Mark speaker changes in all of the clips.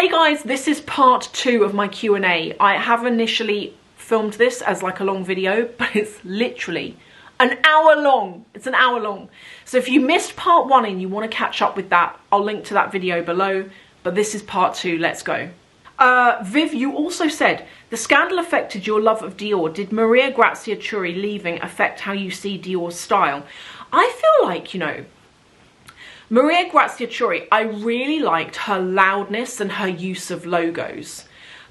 Speaker 1: Hey guys, this is part 2 of my Q&A. I have initially filmed this as like a long video, but it's literally an hour long. It's an hour long. So if you missed part 1 and you want to catch up with that, I'll link to that video below. But this is part 2, let's go. Viv, you also said, the scandal affected your love of Dior. Did Maria Grazia Chiuri leaving affect how you see Dior's style? I feel like, you know, Maria Grazia Chiuri, I really liked her loudness and her use of logos.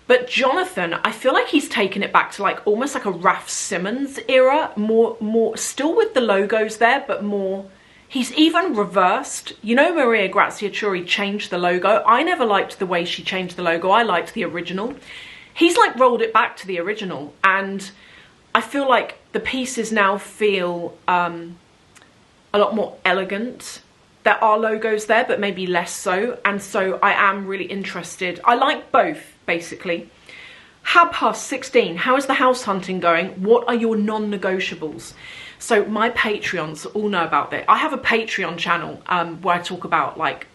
Speaker 1: But Jonathan, I feel like he's taken it back to like almost like a Raf Simons era, more still with the logos there, but more, he's even reversed. You know, Maria Grazia Chiuri changed the logo. I never liked the way she changed the logo. I liked the original. He's like rolled it back to the original, and I feel like the pieces now feel a lot more elegant. There are logos there, but maybe less so. And so I am really interested. I like both, basically. Habhus16, how is the house hunting going? What are your non-negotiables? So my Patreons all know about that. I have a Patreon channel where I talk about like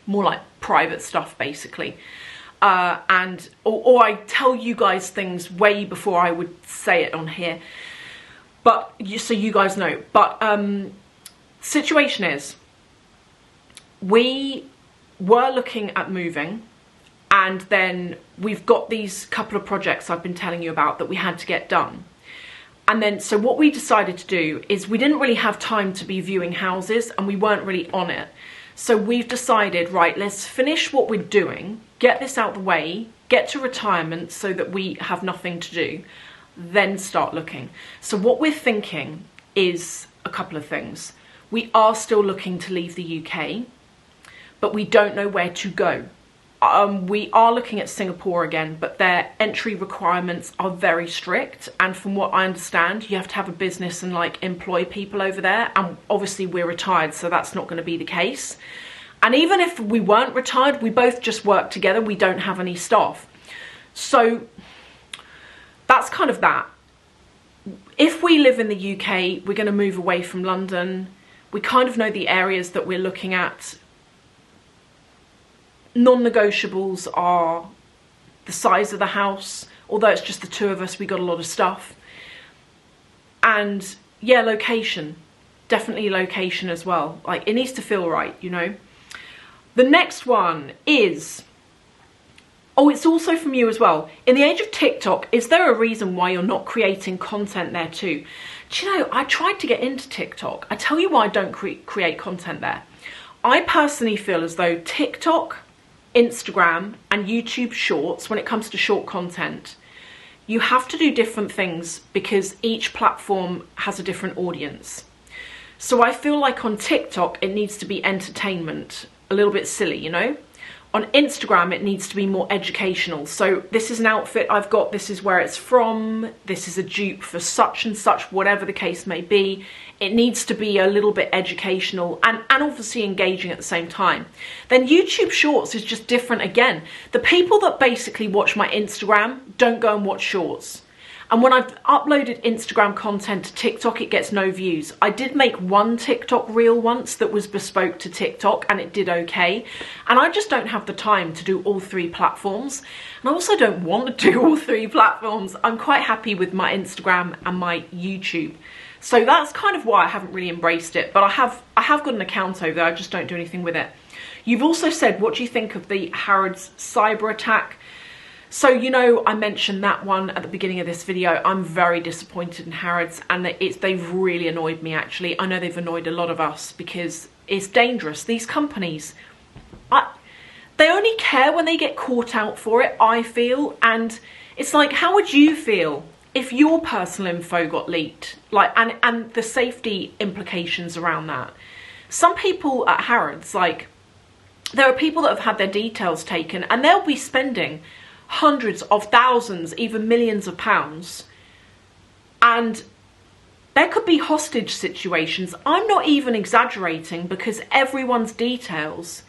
Speaker 1: more like private stuff, basically. Or I tell you guys things way before I would say it on here. But so you guys know. But situation is, we were looking at moving, and then we've got these couple of projects I've been telling you about that we had to get done. And then, so what we decided to do is we didn't really have time to be viewing houses, and we weren't really on it. So we've decided, right, let's finish what we're doing, get this out the way, get to retirement so that we have nothing to do, then start looking. So what we're thinking is a couple of things. We are still looking to leave the UK, but we don't know where to go. We are looking at Singapore again, but their entry requirements are very strict. And from what I understand, you have to have a business and like employ people over there. And obviously we're retired, so that's not going to be the case. And even if we weren't retired, we both just work together. We don't have any staff. So that's kind of that. If we live in the UK, we're going to move away from London. We kind of know the areas that we're looking at. Non-negotiables are the size of the house. Although it's just the two of us, we got a lot of stuff. And yeah, location. Definitely location as well. Like, it needs to feel right, you know. The next one is, oh, it's also from you as well. In the age of TikTok, is there a reason why you're not creating content there too? Do you know, I tried to get into TikTok. I tell you why I don't create content there. I personally feel as though TikTok, Instagram and YouTube Shorts, when it comes to short content, you have to do different things because each platform has a different audience. So I feel like on TikTok, it needs to be entertainment, a little bit silly, you know? On Instagram, it needs to be more educational. So this is an outfit I've got, this is where it's from, this is a dupe for such and such, whatever the case may be. It needs to be a little bit educational and obviously engaging at the same time. Then YouTube Shorts is just different again. The people that basically watch my Instagram don't go and watch Shorts. And when I've uploaded Instagram content to TikTok, it gets no views. I did make one TikTok reel once that was bespoke to TikTok and it did okay. And I just don't have the time to do all 3 platforms. And I also don't want to do all 3 platforms. I'm quite happy with my Instagram and my YouTube. So that's kind of why I haven't really embraced it. But I have got an account over there, I just don't do anything with it. You've also said, what do you think of the Harrods cyber attack? So, you know, I mentioned that one at the beginning of this video. I'm very disappointed in Harrods, and they've really annoyed me, actually. I know they've annoyed a lot of us because it's dangerous. These companies, they only care when they get caught out for it, I feel. And it's like, how would you feel if your personal info got leaked? Like, and the safety implications around that. Some people at Harrods, like, there are people that have had their details taken and they'll be spending hundreds of thousands, even millions of pounds, and there could be hostage situations. I'm not even exaggerating, because everyone's details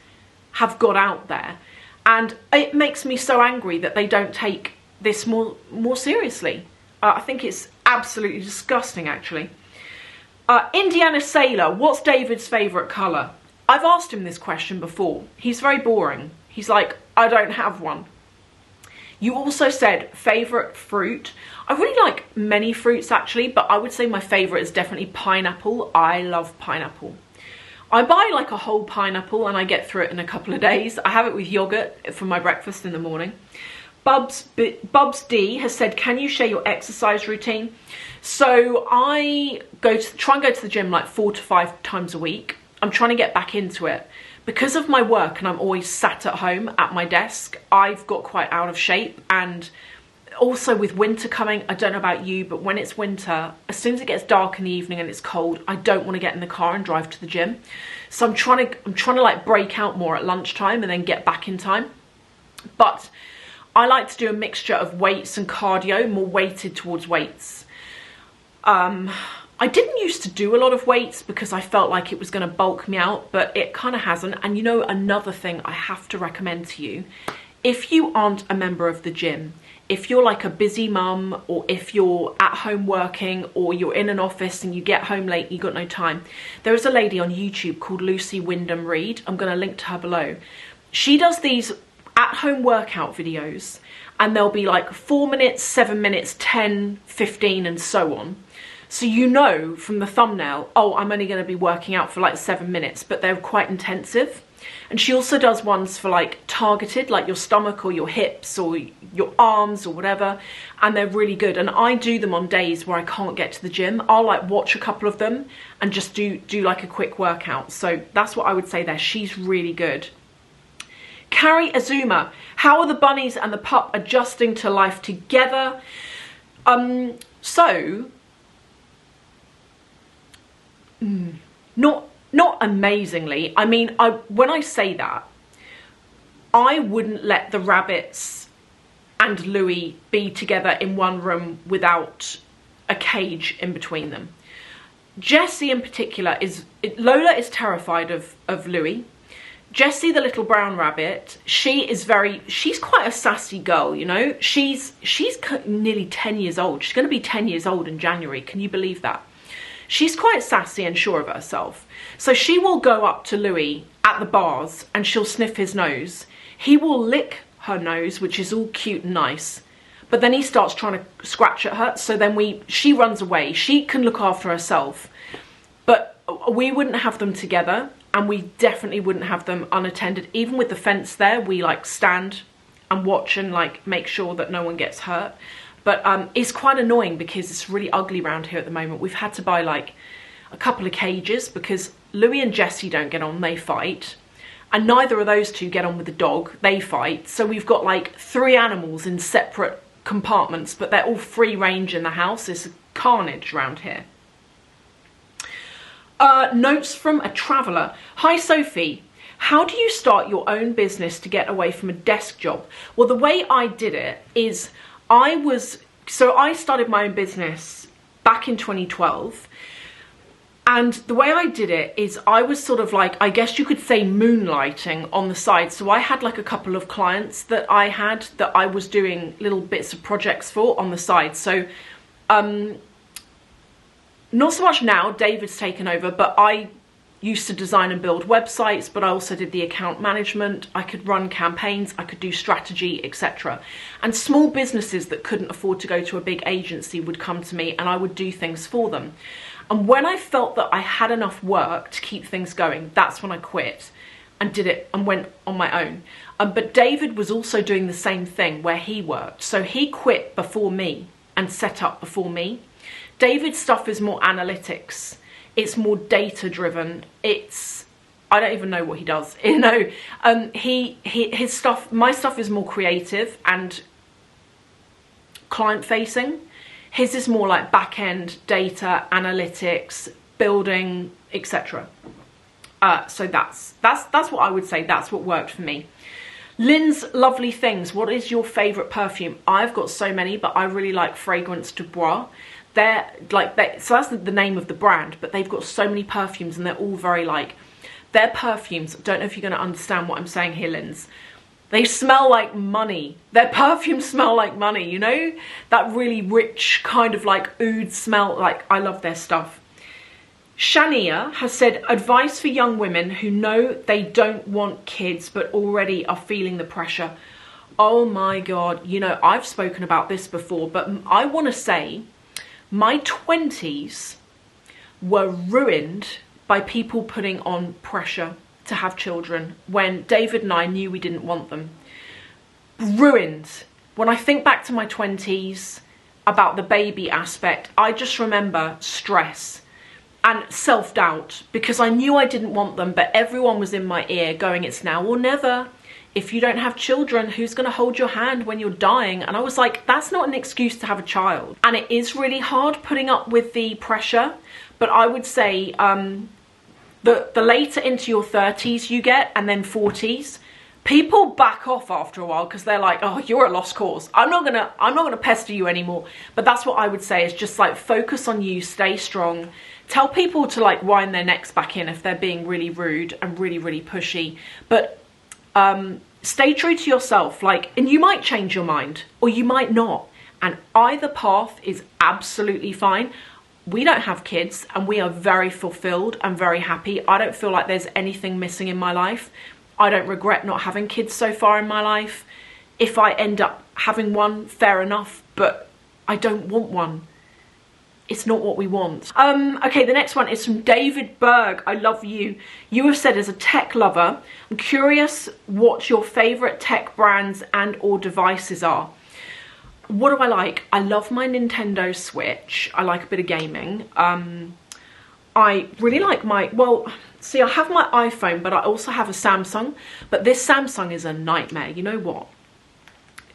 Speaker 1: have got out there, and it makes me so angry that they don't take this more seriously. I think it's absolutely disgusting, actually. Indiana Sailor, what's David's favourite colour? I've asked him this question before. He's very boring. He's like, I don't have one. You also said favourite fruit. I really like many fruits actually, but I would say my favourite is definitely pineapple. I love pineapple. I buy like a whole pineapple and I get through it in a couple of days. I have it with yogurt for my breakfast in the morning. Bubs D has said, can you share your exercise routine? So I try and go to the gym like 4 to 5 times a week. I'm trying to get back into it. Because of my work and I'm always sat at home at my desk, I've got quite out of shape. And also with winter coming, I don't know about you, but when it's winter, as soon as it gets dark in the evening and it's cold, I don't want to get in the car and drive to the gym. So I'm trying to like break out more at lunchtime and then get back in time. But I like to do a mixture of weights and cardio, more weighted towards weights. I didn't used to do a lot of weights because I felt like it was going to bulk me out, but it kind of hasn't. And you know, another thing I have to recommend to you, if you aren't a member of the gym, if you're like a busy mum, or if you're at home working, or you're in an office and you get home late and you've got no time, there is a lady on YouTube called Lucy Wyndham Reed. I'm going to link to her below. She does these at-home workout videos, and they'll be like 4 minutes, 7 minutes, 10, 15, and so on. So you know from the thumbnail, oh, I'm only going to be working out for like 7 minutes, but they're quite intensive. And she also does ones for like targeted, like your stomach or your hips or your arms or whatever. And they're really good. And I do them on days where I can't get to the gym. I'll like watch a couple of them and just do like a quick workout. So that's what I would say there. She's really good. Carrie Azuma, how are the bunnies and the pup adjusting to life together? Not amazingly. I mean, when I say that, I wouldn't let the rabbits and Louis be together in one room without a cage in between them. Jessie in particular Lola is terrified of Louis. Jessie, the little brown rabbit, she's quite a sassy girl, you know. She's nearly 10 years old. She's going to be 10 years old in January. Can you believe that? She's quite sassy and sure of herself. So she will go up to Louis at the bars and she'll sniff his nose. He will lick her nose, which is all cute and nice. But then he starts trying to scratch at her. So then she runs away. She can look after herself. But we wouldn't have them together. And we definitely wouldn't have them unattended. Even with the fence there, we like stand and watch and like make sure that no one gets hurt. But it's quite annoying because it's really ugly around here at the moment. We've had to buy like a couple of cages because Louis and Jessie don't get on, they fight. And neither of those two get on with the dog, they fight. So we've got like 3 animals in separate compartments, but they're all free range in the house. It's carnage around here. Notes from a traveller. Hi Sophie, how do you start your own business to get away from a desk job? Well, the way I did it is I started my own business back in 2012. And the way I did it is I was sort of like, I guess you could say moonlighting on the side. So I had like a couple of clients that I was doing little bits of projects for on the side. So not so much now, David's taken over, but I used to design and build websites, but I also did the account management. I could run campaigns, I could do strategy, etc. And small businesses that couldn't afford to go to a big agency would come to me and I would do things for them. And when I felt that I had enough work to keep things going, that's when I quit and did it and went on my own. But David was also doing the same thing where he worked. So he quit before me and set up before me. David's stuff is more analytics. It's more data driven. I don't even know what he does. You know, his stuff, my stuff is more creative and client facing. His is more like back end data, analytics, building, etc. So that's what I would say. That's what worked for me. Lynn's Lovely Things. What is your favourite perfume? I've got so many, but I really like Fragrance du Bois. So that's the name of the brand, but they've got so many perfumes and they're all very like, their perfumes, I don't know if you're going to understand what I'm saying here, Lynn's. They smell like money. Their perfumes smell like money, you know? That really rich kind of like oud smell. Like, I love their stuff. Shania has said, advice for young women who know they don't want kids but already are feeling the pressure. Oh my God, you know, I've spoken about this before, but I want to say my 20s were ruined by people putting on pressure to have children when David and I knew we didn't want them. Ruined. When I think back to my 20s about the baby aspect, I just remember stress and self-doubt because I knew I didn't want them, but everyone was in my ear going, it's now or never. If you don't have children, who's going to hold your hand when you're dying? And I was like, that's not an excuse to have a child. And it is really hard putting up with the pressure, but I would say the later into your 30s you get, and then 40s, people back off after a while because they're like, oh, you're a lost cause. I'm not gonna pester you anymore. But that's what I would say, is just like focus on you, stay strong. Tell people to like wind their necks back in if they're being really rude and really, really pushy. But stay true to yourself, like, and you might change your mind or you might not. And either path is absolutely fine. We don't have kids and we are very fulfilled and very happy. I don't feel like there's anything missing in my life. I don't regret not having kids so far in my life. If I end up having one, fair enough, but I don't want one. It's not what we want. Okay, the next one is from David Berg. I love you. You have said, as a tech lover, I'm curious what your favorite tech brands and or devices are. What do I like? I love my Nintendo Switch. I like a bit of gaming. I really like my, well, see, I have my iPhone, but I also have a Samsung. But this Samsung is a nightmare. You know what?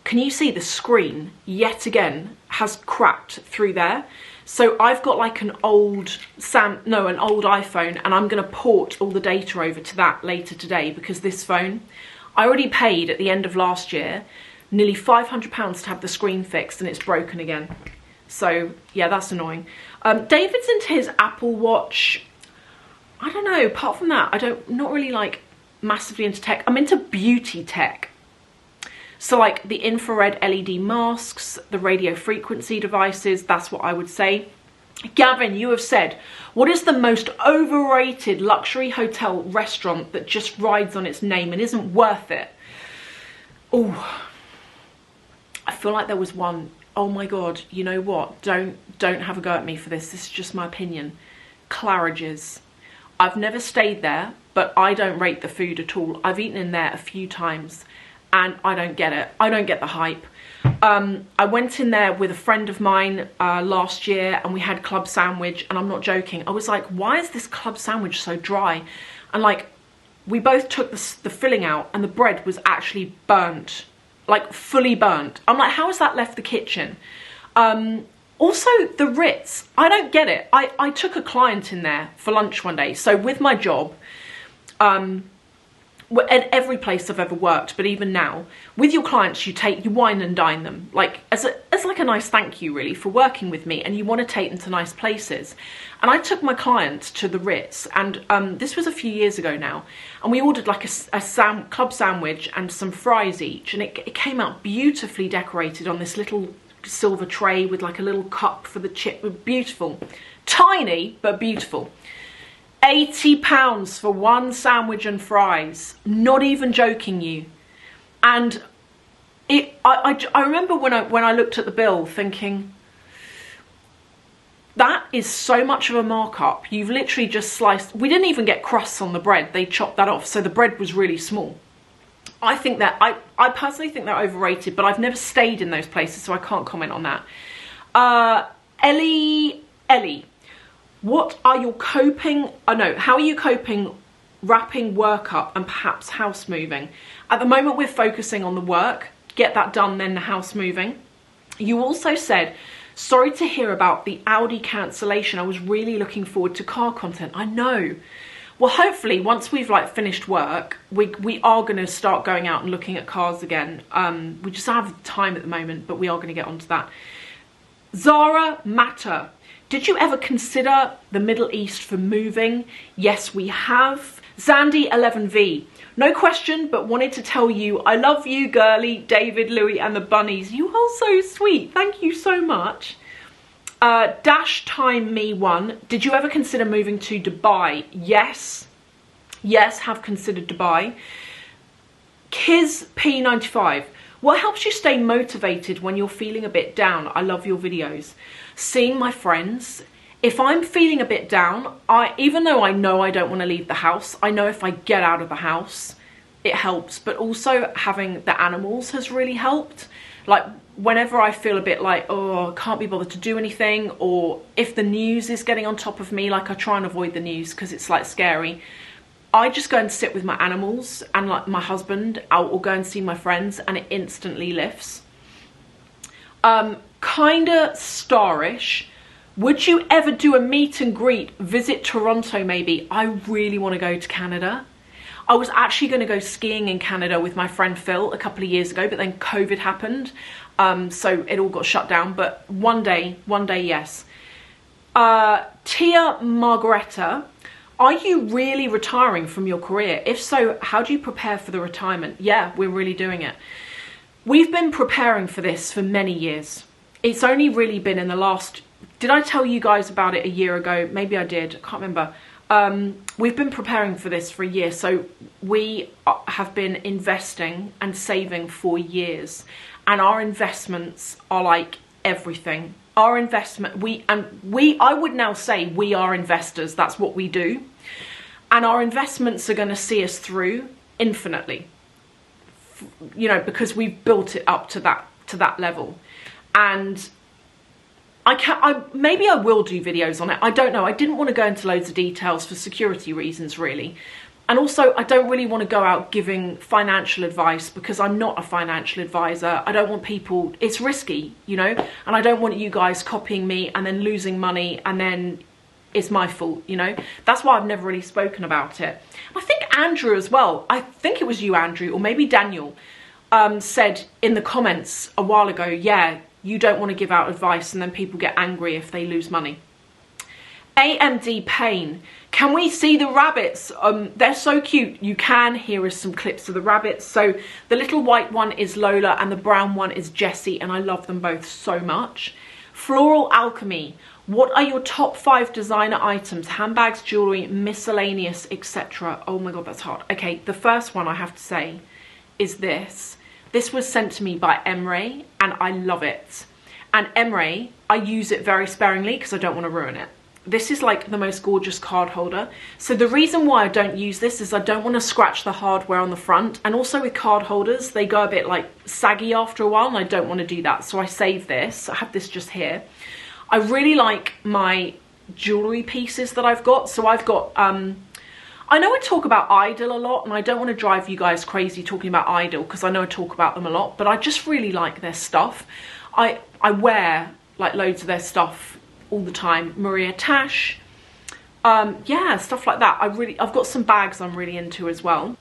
Speaker 1: Can you see the screen, yet again, has cracked through there? So I've got like an old an old iPhone, and I'm going to port all the data over to that later today, because this phone, I already paid at the end of last year nearly £500 to have the screen fixed, and it's broken again. So yeah, that's annoying. David's into his Apple Watch. I don't know, apart from that, not really like massively into tech. I'm into beauty tech. So like the infrared LED masks, the radio frequency devices, that's what I would say. Gavin, you have said, what is the most overrated luxury hotel restaurant that just rides on its name and isn't worth it? Oh, I feel like there was one. Oh my God, you know what? Don't have a go at me for this. This is just my opinion. Claridge's. I've never stayed there, but I don't rate the food at all. I've eaten in there a few times and I don't get it. I don't get the hype. I went in there with a friend of mine last year and we had club sandwich, and I'm not joking. I was like, why is this club sandwich so dry? And like, we both took the filling out and the bread was actually burnt, like fully burnt. I'm like, how has that left the kitchen? Also, the Ritz, I don't get it. I took a client in there for lunch one day. So with my job, at every place I've ever worked, but even now, with your clients, you wine and dine them, like as like a nice thank you really for working with me, and you want to take them to nice places. And I took my client to the Ritz, and this was a few years ago now, and we ordered like a club sandwich and some fries each, and it came out beautifully decorated on this little silver tray with like a little cup for the chip. Beautiful, tiny but beautiful. £80 for one sandwich and fries, not even joking you. And I remember when I looked at the bill thinking, that is so much of a markup. You've literally just sliced, we didn't even get crusts on the bread, they chopped that off, so the bread was really small. I think that, I personally think they're overrated, but I've never stayed in those places, so I can't comment on that. Ellie, what are your how are you coping wrapping work up and perhaps house moving? At the moment, we're focusing on the work, get that done, then the house moving. You also said, sorry to hear about the Audi cancellation. I was really looking forward to car content. I know. Well, hopefully once we've like finished work, we are going to start going out and looking at cars again. We just don't have time at the moment, but we are going to get onto that. Zara Matter, did you ever consider the Middle East for moving? Yes, we have. Zandy 11V, no question, but wanted to tell you I love you, girly, David, Louis and the bunnies. You are so sweet. Thank you so much. Dash Time Me 1. Did you ever consider moving to Dubai? Yes. Yes, have considered Dubai. Kiz P95. What helps you stay motivated when you're feeling a bit down? I love your videos. Seeing my friends. If I'm feeling a bit down, even though I know I don't want to leave the house, I know if I get out of the house, it helps. But also having the animals has really helped. Like whenever I feel a bit like, oh, I can't be bothered to do anything, or if the news is getting on top of me, like I try and avoid the news because it's like scary. I just go and sit with my animals and like my husband, or go and see my friends, and it instantly lifts. Kinda starish. Would you ever do a meet and greet, visit Toronto maybe? I really want to go to Canada. I was actually going to go skiing in Canada with my friend Phil a couple of years ago, but then COVID happened. So it all got shut down, but one day, yes. Tia Margareta, are you really retiring from your career? If so, how do you prepare for the retirement? Yeah, we're really doing it. We've been preparing for this for many years. It's only really been in the last... Did I tell you guys about it a year ago? Maybe I did. I can't remember. We've been preparing for this for a year. So we have been investing and saving for years. And our investments are like everything. Our investment, I would now say we are investors. That's what we do. And our investments are going to see us through infinitely. You know, because we've built it up to that level. And maybe I will do videos on it. I don't know. I didn't want to go into loads of details for security reasons, really. And also, I don't really want to go out giving financial advice because I'm not a financial advisor. I don't want people... It's risky, you know? And I don't want you guys copying me and then losing money and then it's my fault, you know? That's why I've never really spoken about it. I think Andrew as well. I think it was you, Andrew, or maybe Daniel, said in the comments a while ago, yeah, you don't want to give out advice and then people get angry if they lose money. AMD Pain. Can we see the rabbits? They're so cute. You can. Here is some clips of the rabbits. So the little white one is Lola and the brown one is Jessie, and I love them both so much. Floral Alchemy. What are your top 5 designer items? Handbags, jewellery, miscellaneous, etc. Oh my god, that's hard. Okay, the first one I have to say is this. This was sent to me by Emre and I love it. And Emre, I use it very sparingly because I don't want to ruin it. This is like the most gorgeous card holder. So the reason why I don't use this is I don't want to scratch the hardware on the front. And also with card holders, they go a bit like saggy after a while and I don't want to do that. So I save this. I have this just here. I really like my jewellery pieces that I've got. So I've got, I know I talk about Idol a lot and I don't want to drive you guys crazy talking about Idol because I know I talk about them a lot, but I just really like their stuff. I wear like loads of their stuff all the time. Maria Tash, yeah, stuff like that. I've got some bags I'm really into as well.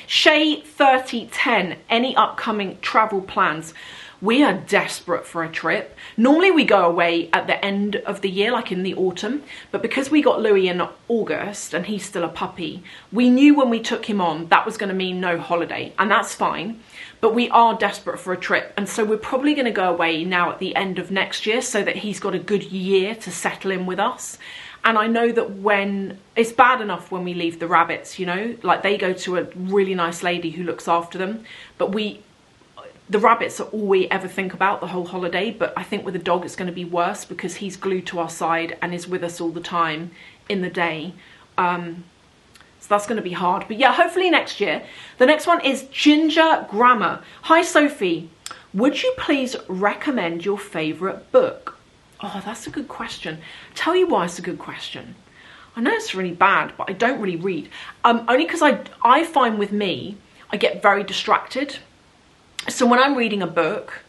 Speaker 1: Shay 3010, any upcoming travel plans? We are desperate for a trip. Normally we go away at the end of the year, like in the autumn, but because we got Louis in August and he's still a puppy, we knew when we took him on that was going to mean no holiday, and that's fine. But we are desperate for a trip, and so we're probably going to go away now at the end of next year so that he's got a good year to settle in with us. And I know that when it's bad enough when we leave the rabbits, you know, like they go to a really nice lady who looks after them, but the rabbits are all we ever think about the whole holiday. But I think with a dog it's going to be worse because he's glued to our side and is with us all the time in the day. So that's going to be hard. But yeah, hopefully next year. The next one is Ginger Grammar. Hi Sophie, would you please recommend your favourite book? Oh, that's a good question. Tell you why it's a good question. I know it's really bad, but I don't really read. Only because I find with me, I get very distracted. So when I'm reading a book,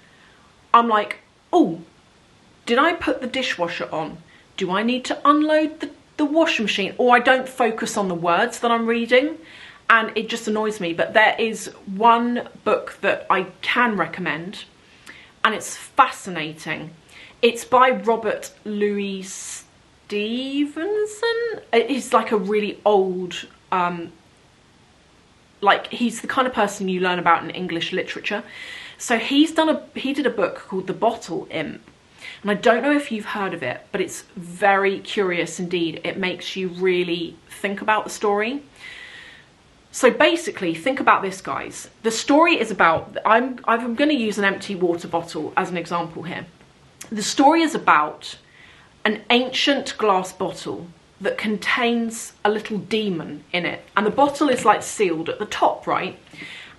Speaker 1: I'm like, oh, did I put the dishwasher on? Do I need to unload the washing machine? Or I don't focus on the words that I'm reading and it just annoys me. But there is one book that I can recommend and it's fascinating. It's by Robert Louis Stevenson. It's like a really old, like he's the kind of person you learn about in English literature. So he did a book called The Bottle Imp. And I don't know if you've heard of it, but it's very curious indeed. It makes you really think about the story. So basically, think about this, guys. The story is about, I'm going to use an empty water bottle as an example here. The story is about an ancient glass bottle that contains a little demon in it. And the bottle is like sealed at the top, right?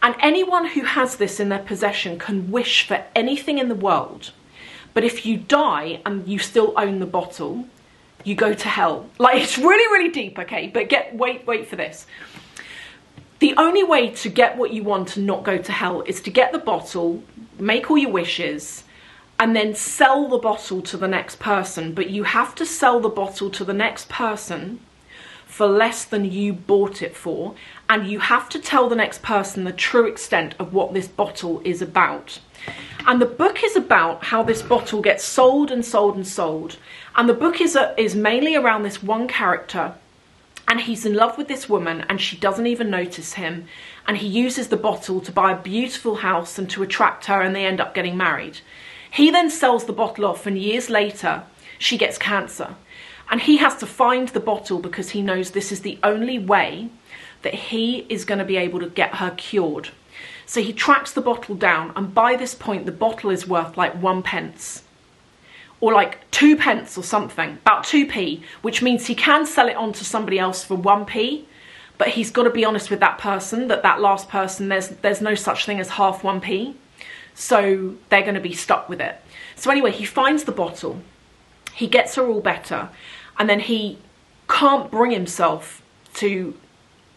Speaker 1: And anyone who has this in their possession can wish for anything in the world. But if you die and you still own the bottle, you go to hell. Like, it's really, really deep, okay? But wait for this. The only way to get what you want and not go to hell is to get the bottle, make all your wishes, and then sell the bottle to the next person. But you have to sell the bottle to the next person for less than you bought it for. And you have to tell the next person the true extent of what this bottle is about. And the book is about how this bottle gets sold and sold and sold. And the book is mainly around this one character. And he's in love with this woman and she doesn't even notice him. And he uses the bottle to buy a beautiful house and to attract her, and they end up getting married. He then sells the bottle off, and years later, she gets cancer. And he has to find the bottle because he knows this is the only way that he is going to be able to get her cured. So he tracks the bottle down, and by this point, the bottle is worth like 1 pence. Or like 2 pence or something, about 2p, which means he can sell it on to somebody else for 1p, but he's got to be honest with that person, that last person, there's no such thing as half 1p. So they're going to be stuck with it. So anyway, he finds the bottle, he gets her all better, and then he can't bring himself to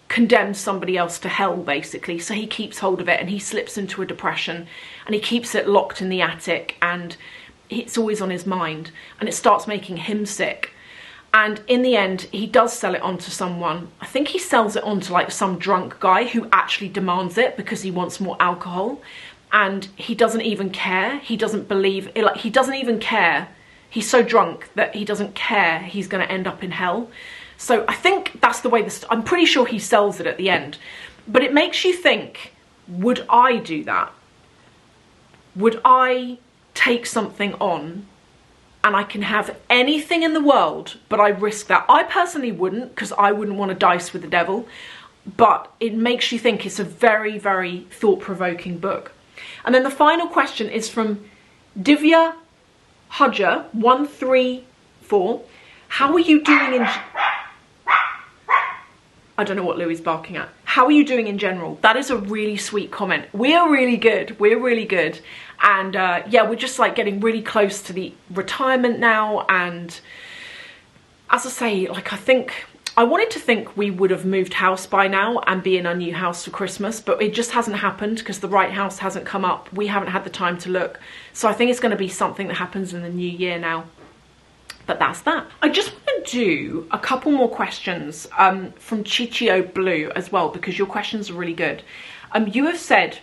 Speaker 1: condemn somebody else to hell, basically. So he keeps hold of it and he slips into a depression, and he keeps it locked in the attic, and it's always on his mind, and it starts making him sick. And in the end, he does sell it on to someone. I think he sells it on to like some drunk guy who actually demands it because he wants more alcohol. And he doesn't even care. He doesn't believe, like, he doesn't even care. He's so drunk that he doesn't care he's going to end up in hell. So I think that's the way this, I'm pretty sure he sells it at the end. But it makes you think, would I do that? Would I take something on and I can have anything in the world, but I risk that? I personally wouldn't, because I wouldn't want to dice with the devil. But it makes you think. It's a very, very thought-provoking book. And then the final question is from Divya Hudger 134. How are you doing in... I don't know what Louie's barking at. How are you doing in general? That is a really sweet comment. We are really good. We're really good. And yeah, we're just like getting really close to the retirement now. And as I say, like, I wanted to think we would have moved house by now and be in our new house for Christmas, but it just hasn't happened because the right house hasn't come up. We haven't had the time to look. So I think it's going to be something that happens in the new year now. But that's that. I just want to do a couple more questions from Chichio Blue as well, because your questions are really good. You have said,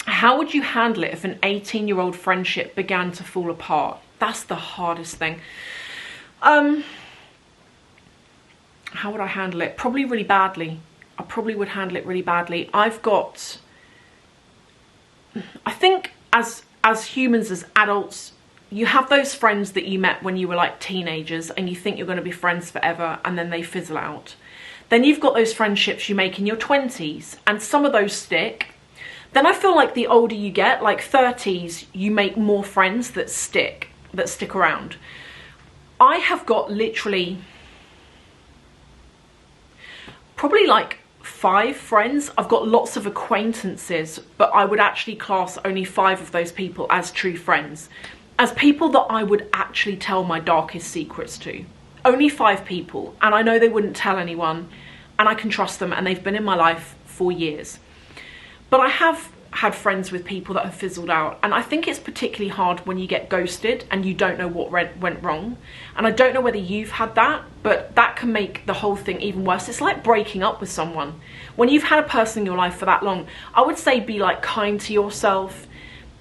Speaker 1: how would you handle it if an 18-year-old friendship began to fall apart? That's the hardest thing. How would I handle it? Probably really badly. I probably would handle it really badly. I think as humans, as adults, you have those friends that you met when you were like teenagers and you think you're going to be friends forever, and then they fizzle out. Then you've got those friendships you make in your 20s, and some of those stick. Then I feel like the older you get, like 30s, you make more friends that stick around. I have got literally probably like 5 friends. I've got lots of acquaintances, but I would actually class only 5 of those people as true friends, as people that I would actually tell my darkest secrets to. Only 5 people, and I know they wouldn't tell anyone, and I can trust them, and they've been in my life for years. But I have had friends with people that have fizzled out, and I think it's particularly hard when you get ghosted and you don't know what went wrong. And I don't know whether you've had that, but that can make the whole thing even worse. It's like breaking up with someone. When you've had a person in your life for that long, I would say be like kind to yourself.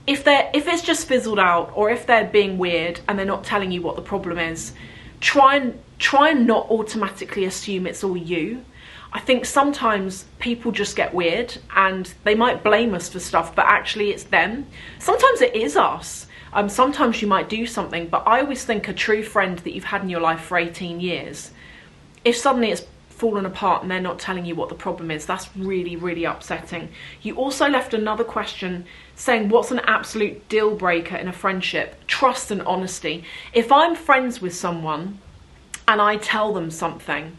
Speaker 1: If it's just fizzled out, or if they're being weird and they're not telling you what the problem is, try and not automatically assume it's all you. I think sometimes people just get weird and they might blame us for stuff, but actually it's them. Sometimes it is us. Sometimes you might do something, but I always think a true friend that you've had in your life for 18 years, if suddenly it's fallen apart and they're not telling you what the problem is, that's really, really upsetting. You also left another question saying, what's an absolute deal breaker in a friendship? Trust and honesty. If I'm friends with someone and I tell them something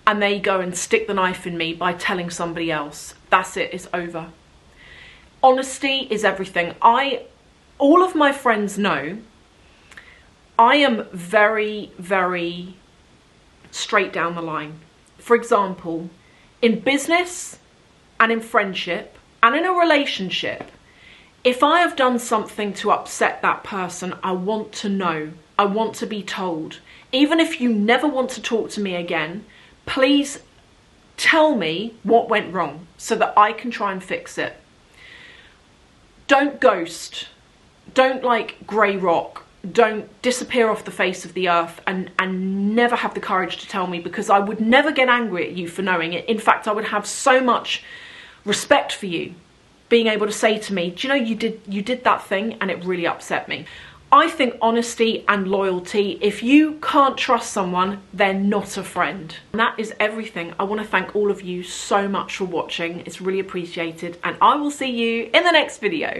Speaker 1: and they go and stick the knife in me by telling somebody else, that's it, it's over. Honesty is everything. All of my friends know I am very, very straight down the line. For example, in business and in friendship and in a relationship, if I have done something to upset that person, I want to know. I want to be told. Even if you never want to talk to me again, please tell me what went wrong so that I can try and fix it. Don't ghost. Don't like grey rock. Don't disappear off the face of the earth and never have the courage to tell me, because I would never get angry at you for knowing it. In fact, I would have so much respect for you being able to say to me, do you know, you did that thing and it really upset me. I think honesty and loyalty, if you can't trust someone, they're not a friend. And that is everything. I want to thank all of you so much for watching. It's really appreciated, and I will see you in the next video.